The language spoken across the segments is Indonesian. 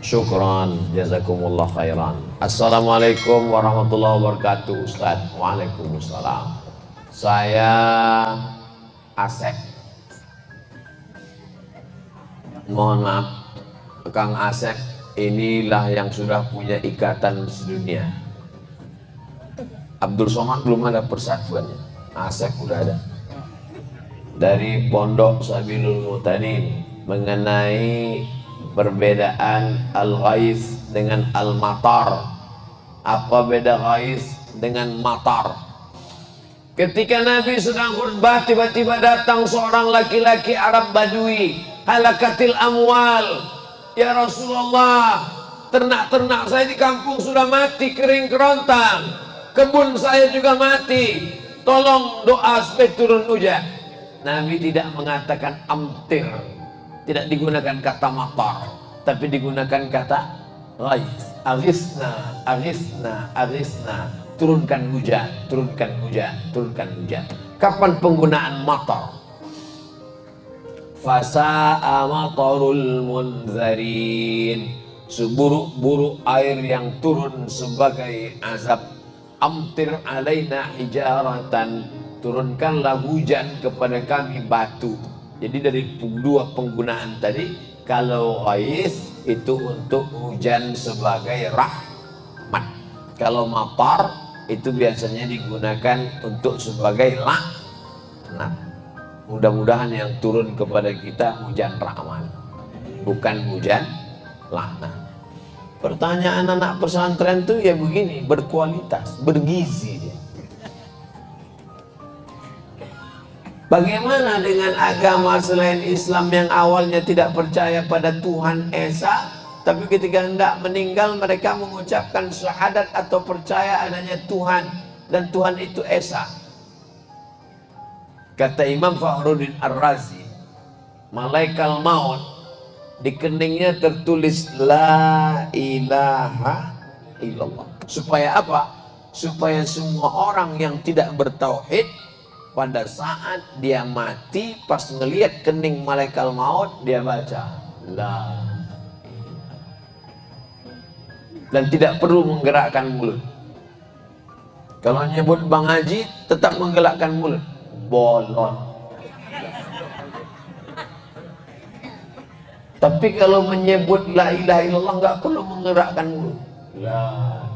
Syukran, jazakumullah khairan. Assalamualaikum warahmatullahi wabarakatuh, Ustaz. Waalaikumsalam. Saya Asep. Mohon maaf, Kang Asep, inilah yang sudah punya ikatan sedunia. Abdul Somad belum ada persatuannya, Asep udah ada. Dari Pondok Sabilul Mutanin mengenai perbedaan al-ghais dengan al-matar. Apa beda ghais dengan matar? Ketika Nabi sedang khutbah, tiba-tiba datang seorang laki-laki Arab Badui, halakatil amwal. Ya Rasulullah, ternak-ternak saya di kampung sudah mati, kering kerontang, kebun saya juga mati, tolong doa supaya turun hujan. Nabi tidak mengatakan amtir, tidak digunakan kata matar, tapi digunakan kata ghais. Aghisna, aghisna, aghisna, turunkan hujan, turunkan hujan, turunkan hujan. Kapan penggunaan matar? Fasa'a matarul munzarin, seburuk-buruk air yang turun sebagai azab. Amtir alaina hijaratan, turunkanlah hujan kepada kami batu. Jadi dari dua penggunaan tadi, kalau ghais itu untuk hujan sebagai rahmat, kalau matar itu biasanya digunakan untuk sebagai laknat. Mudah-mudahan yang turun kepada kita hujan rahmat, bukan hujan laknat. Pertanyaan anak pesantren tuh ya begini, berkualitas, bergizi dia. Bagaimana dengan agama selain Islam yang awalnya tidak percaya pada Tuhan Esa, tapi ketika hendak meninggal mereka mengucapkan syahadat atau percaya adanya Tuhan, dan Tuhan itu Esa. Kata Imam Fakhruddin Ar-Razi, malaikat maut di keningnya tertulis la ilaha illallah. Supaya apa? Supaya semua orang yang tidak bertauhid pada saat dia mati, pas ngelihat kening malaikat maut, dia baca la, dan tidak perlu menggerakkan mulut. Kalau nyebut Bang Haji tetap menggerakkan mulut, bolon. Tapi kalau menyebut la ilaha illallah nggak perlu menggerakkan mulut. La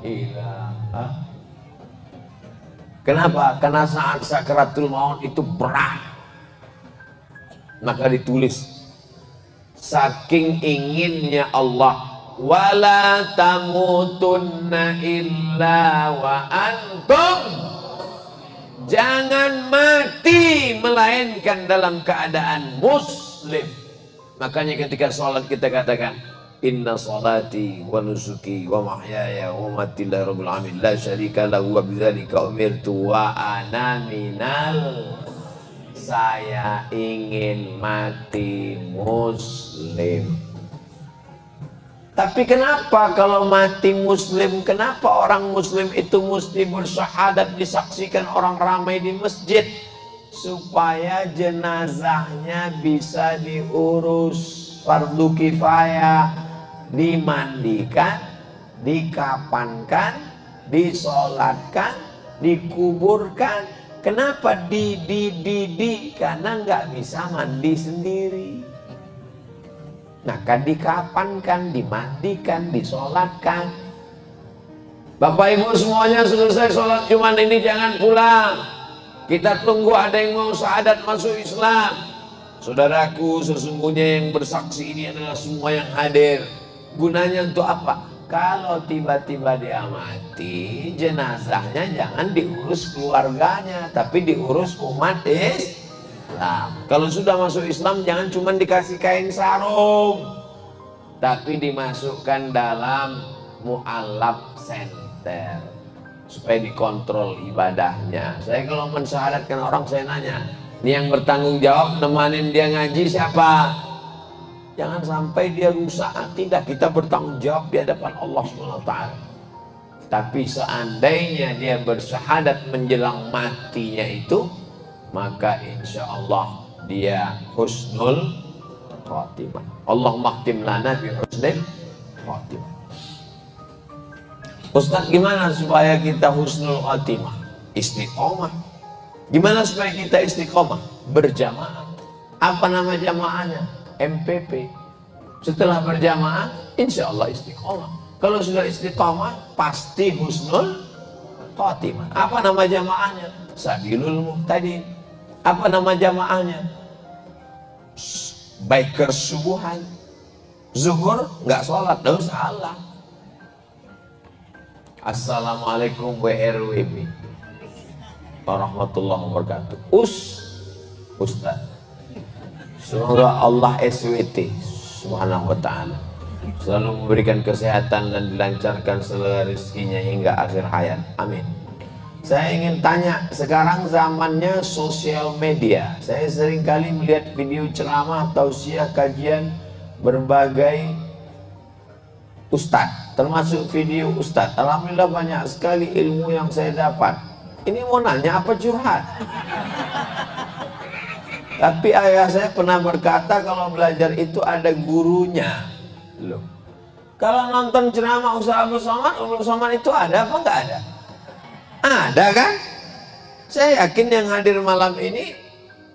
ilaha. Kenapa? Karena saat sakaratul maut itu berat. Maka ditulis, saking inginnya Allah, wala tamutunna illa wa antum, jangan mati melainkan dalam keadaan muslim. Makanya ketika sholat kita katakan, inna salati wa nusuki wa mahyaya wa mamati lillahi rabbil alamin la syarika lahu wa bidzalika umirtu wa ana minal, saya ingin mati muslim. Tapi kenapa kalau mati muslim, kenapa orang muslim itu mesti bersyahadat, disaksikan orang ramai di masjid? Supaya jenazahnya bisa diurus fardu kifayah, dimandikan, dikapankan, disolatkan, dikuburkan. Kenapa di karena nggak bisa mandi sendiri. Maka dikapankan, dimandikan, disolatkan. Bapak Ibu semuanya selesai sholat Jumat ini jangan pulang. Kita tunggu ada yang mau syahadat masuk Islam. Saudaraku, sesungguhnya yang bersaksi ini adalah semua yang hadir. Gunanya untuk apa? Kalau tiba-tiba dia mati, jenazahnya jangan diurus keluarganya, tapi diurus umat Islam. Kalau sudah masuk Islam, jangan cuma dikasih kain sarung, tapi dimasukkan dalam mu'alaf center supaya dikontrol ibadahnya. Saya kalau mensyahadatkan orang, saya nanya, ini yang bertanggung jawab nemanin dia ngaji siapa? Jangan sampai dia rusak, tidak, kita bertanggung jawab di hadapan Allah SWT. Tapi seandainya dia bersyahadat menjelang matinya itu, maka insya Allah dia husnul khatimah. Allah mahtim lana bi husnul khatimah. Ustaz, gimana supaya kita husnul khatimah? Istiqomah. Gimana supaya kita istiqomah? Berjamaah. Apa nama jamaahnya? MPP. Setelah berjamaah, insya Allah istiqomah. Kalau sudah istiqomah, pasti husnul khatimah. Apa nama jamaahnya? Sabilul Muhtadin. Apa nama jamaahnya? Biker subuhan. Zuhur nggak sholat, dong salah. Assalamualaikum WRWB warahmatullahi wabarakatuh. Ustaz. Semoga Allah SWT Subhanahu wa ta'ala selalu memberikan kesehatan dan dilancarkan segala rezekinya hingga akhir hayat. Amin. Saya ingin tanya, sekarang zamannya sosial media. Saya sering kali melihat video ceramah, tausiah, kajian berbagai ustadz, termasuk video ustadz. Alhamdulillah banyak sekali ilmu yang saya dapat. Ini mau nanya apa curhat? Tapi ayah saya pernah berkata kalau belajar itu ada gurunya. Loh, kalau nonton ceramah Ustaz Abdul Somad itu ada apa enggak ada? Ada kan? Saya yakin yang hadir malam ini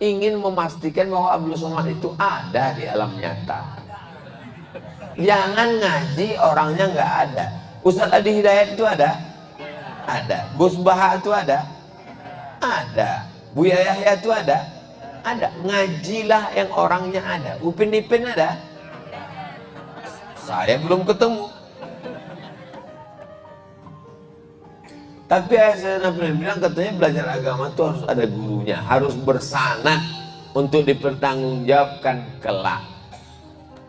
ingin memastikan bahwa Abdul Somad itu ada di alam nyata. Jangan ngaji orangnya nggak ada. Ustadz Adi Hidayat itu ada? Ada. Gus Baha itu ada? Ada. Buya Yahya itu ada? Ada. Ngajilah yang orangnya ada. Upin Ipin ada? Saya belum ketemu. Tapi saya pernah bilang, katanya belajar agama itu harus ada gurunya, harus bersanad untuk dipertanggungjawabkan kelak.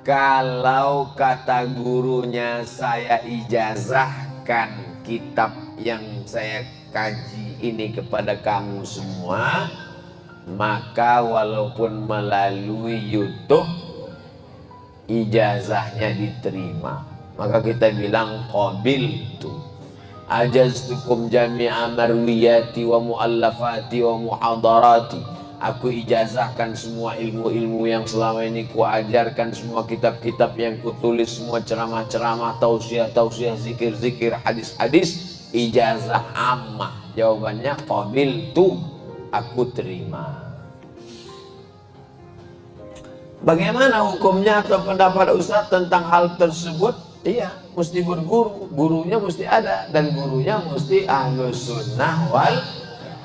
Kalau kata gurunya, saya ijazahkan kitab yang saya kaji ini kepada kamu semua, maka walaupun melalui YouTube ijazahnya diterima. Maka kita bilang qabiltu ajaztukum jami'a marwiyati wa muallafati wa muhadarati. Aku ijazahkan semua ilmu-ilmu yang selama ini kuajarkan, semua kitab-kitab yang kutulis, semua ceramah-ceramah, tausiah-tausiah, zikir-zikir, hadis-hadis, ijazah ammah. Jawabannya qabiltu, aku terima. Bagaimana hukumnya atau pendapat Ustaz tentang hal tersebut? Iya, mesti berguru, gurunya mesti ada, dan gurunya mesti ahlus sunnah wal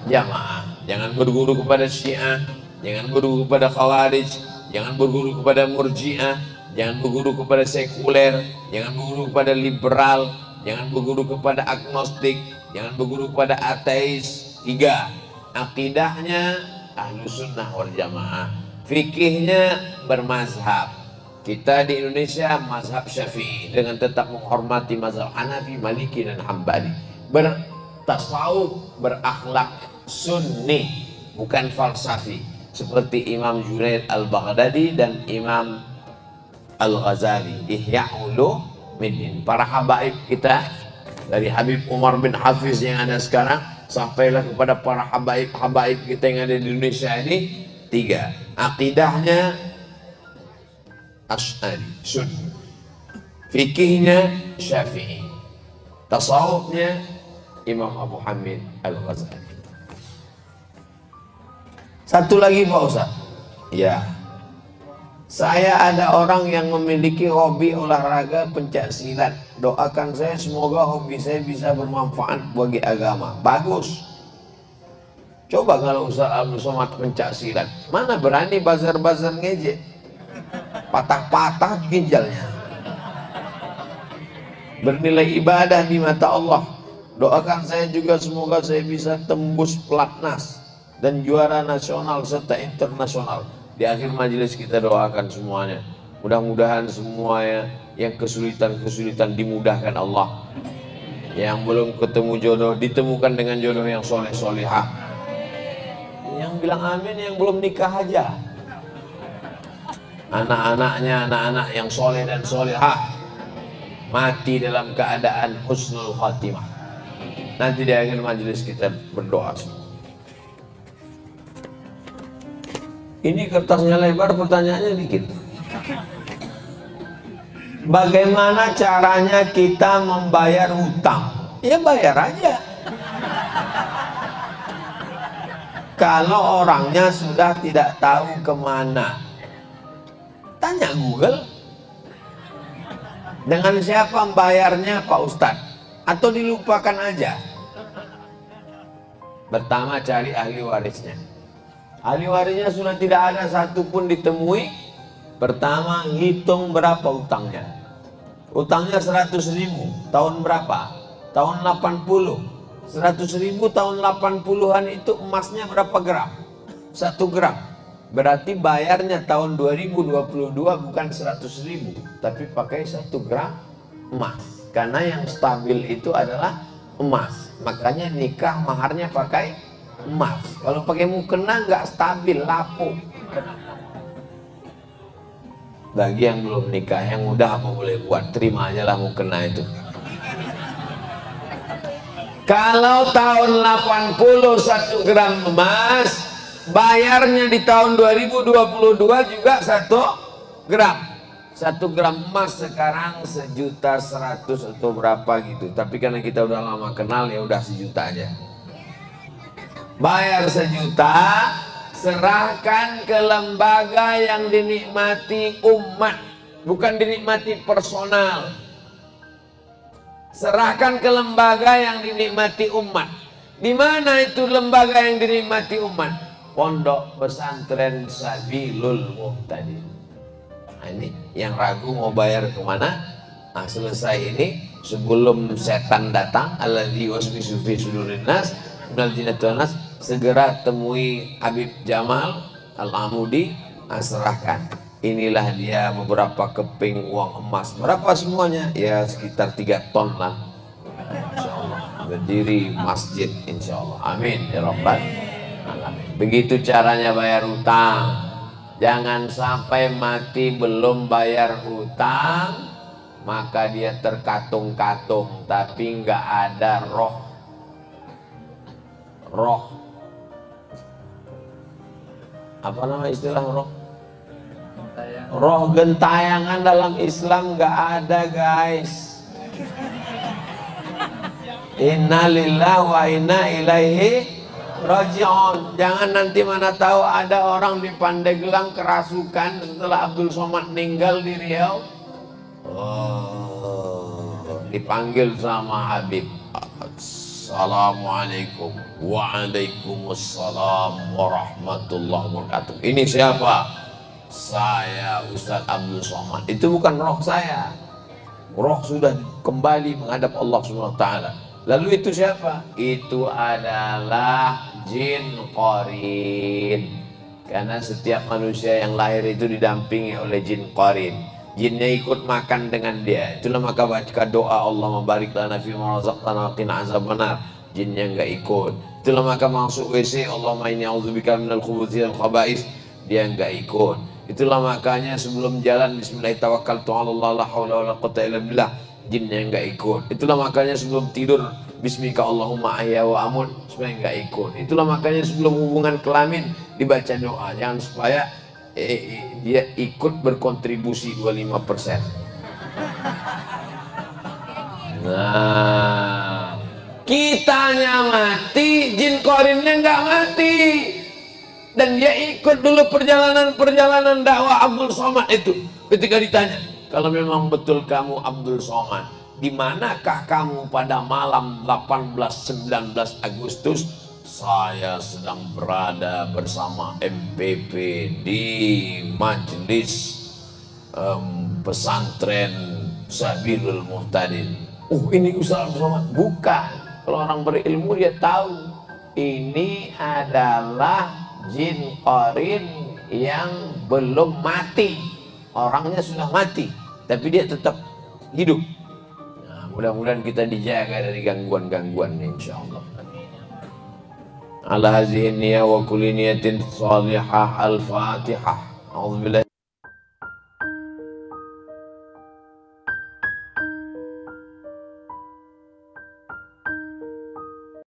jamaah. Jangan berguru kepada Syiah, jangan berguru kepada Khawarij, jangan berguru kepada Murji'ah, jangan berguru kepada sekuler, jangan berguru kepada liberal, jangan berguru kepada agnostik, jangan berguru kepada ateis. 3. Akidahnya ahlus sunnah wal jamaah. Fikihnya bermazhab. Kita di Indonesia mazhab Syafi'i dengan tetap menghormati mazhab Hanafi, Maliki dan Hambali. Bertasawuf, berakhlak sunni, bukan falsafi, seperti Imam Junaid al-Baghdadi dan Imam al-Ghazali. Ihya Ulumuddin. Para habaib kita, dari Habib Umar bin Hafiz yang ada sekarang sampailah kepada para habaib kita yang ada di Indonesia ini. 3. Akidahnya Asy'ari, Sunni. Fikihnya Syafi'i. Tasawufnya Imam Abu Hamid al-Ghazali. Satu lagi Pak Ustaz. Ya, saya ada orang yang memiliki hobi olahraga pencak silat. Doakan saya semoga hobi saya bisa bermanfaat bagi agama. Bagus. Coba kalau Ustaz Abdul Somad pencak silat, mana berani bazar-bazar ngejek, patah-patah ginjalnya. Bernilai ibadah di mata Allah. Doakan saya juga semoga saya bisa tembus pelatnas dan juara nasional serta internasional. Di akhir majelis kita doakan semuanya. Mudah-mudahan semuanya yang kesulitan-kesulitan dimudahkan Allah. Yang belum ketemu jodoh ditemukan dengan jodoh yang soleh-solehah. Yang bilang amin yang belum nikah aja. Anak-anaknya anak-anak yang soleh dan solehah mati dalam keadaan husnul khatimah. Nanti di akhir majelis kita berdoa semua. Ini kertasnya lebar, pertanyaannya dikit. Bagaimana caranya kita membayar hutang? Ya bayar aja. Kalau orangnya sudah tidak tahu kemana, tanya Google. Dengan siapa membayarnya Pak Ustadz? Atau dilupakan aja? Pertama cari ahli warisnya. Ahli warisnya sudah tidak ada satupun ditemui. Pertama hitung berapa utangnya. Utangnya 100.000. Tahun berapa? Tahun 80. 100.000 tahun 80-an itu emasnya berapa gram? 1 gram. Berarti bayarnya tahun 2022 bukan 100.000, tapi pakai 1 gram emas. Karena yang stabil itu adalah emas. Makanya nikah maharnya pakai emas. Kalau pakai mukena nggak stabil, lapuk. Bagi yang belum nikah, yang udah apa boleh buat, terima aja lah mukena itu. Kalau tahun 80 1 gram emas, bayarnya di tahun 2022 juga 1 gram. 1 gram emas sekarang 1.100.000 atau berapa gitu. Tapi karena kita udah lama kenal, ya udah 1 juta aja. Bayar 1 juta, serahkan ke lembaga yang dinikmati umat, bukan dinikmati personal. Serahkan ke lembaga yang dinikmati umat. Di mana itu lembaga yang dinikmati umat? Pondok Pesantren Sabilul Muhtadin. Nah, ini yang ragu mau bayar kemana? Nah, selesai ini sebelum setan datang, alladzi waswisu fi sudurin nas minal jinnati wan nas, segera temui Habib Jamal Al-Amudi, serahkan. Inilah dia beberapa keping uang emas. Berapa semuanya? Ya sekitar 3 ton lah. Insyaallah berdiri masjid insyaallah. Amin ya rabbal alamin. Begitu caranya bayar utang. Jangan sampai mati belum bayar hutang, maka dia terkatung-katung tapi nggak ada roh. Apa nama istilah roh? Roh gentayangan dalam Islam nggak ada, guys. Innalillahi wa inna ilaihi raji'un. Jangan nanti mana tahu ada orang di Pandeglang kerasukan setelah Abdul Somad meninggal di Riau. Dipanggil sama Habib. Assalamualaikum. Waalaikumsalam warahmatullahi wabarakatuh. Ini siapa? Saya Ustadz Abdul Somad. Itu bukan roh saya. Roh sudah kembali menghadap Allah SWT. Lalu itu siapa? Itu adalah jin qarin. Karena setiap manusia yang lahir itu didampingi oleh jin qarin. Jinnya ikut makan dengan dia. Itulah maka baca doa Allah mabarik lana fi ma razaqtana wa qina azabannar. Jinnya enggak ikut. Itulah maka masuk WC Allahumma inni a'udzubika minal khubuthi wal khaba'is. Dia enggak ikut. Itulah makanya sebelum jalan bismillahirrahmanirrahim Allah la haula wala quwwata illa billah. Jinnya enggak ikut. Itulah makanya sebelum tidur bismika Allahumma ahya wa amut, supaya enggak ikut. Itulah makanya sebelum hubungan kelamin dibaca doa, jangan supaya dia ikut berkontribusi 25%. Nah, kitanya mati, jin qarinnya enggak mati. Dan dia ikut dulu perjalanan dakwah Abdul Somad itu. Ketika ditanya, kalau memang betul kamu Abdul Somad, di manakah kamu pada malam 18-19 Agustus? Saya sedang berada bersama MPP di majelis pesantren Sabilul Muhtadin. Ini Ustaz Somad? Bukan. Kalau orang berilmu dia tahu ini adalah jin qarin yang belum mati. Orangnya sudah mati, tapi dia tetap hidup. Nah, mudah-mudahan kita dijaga dari gangguan-gangguan insyaallah. Ala hazihi niyya wa kulli niyatin salihah. Al-Fatihah. A'udzubillahi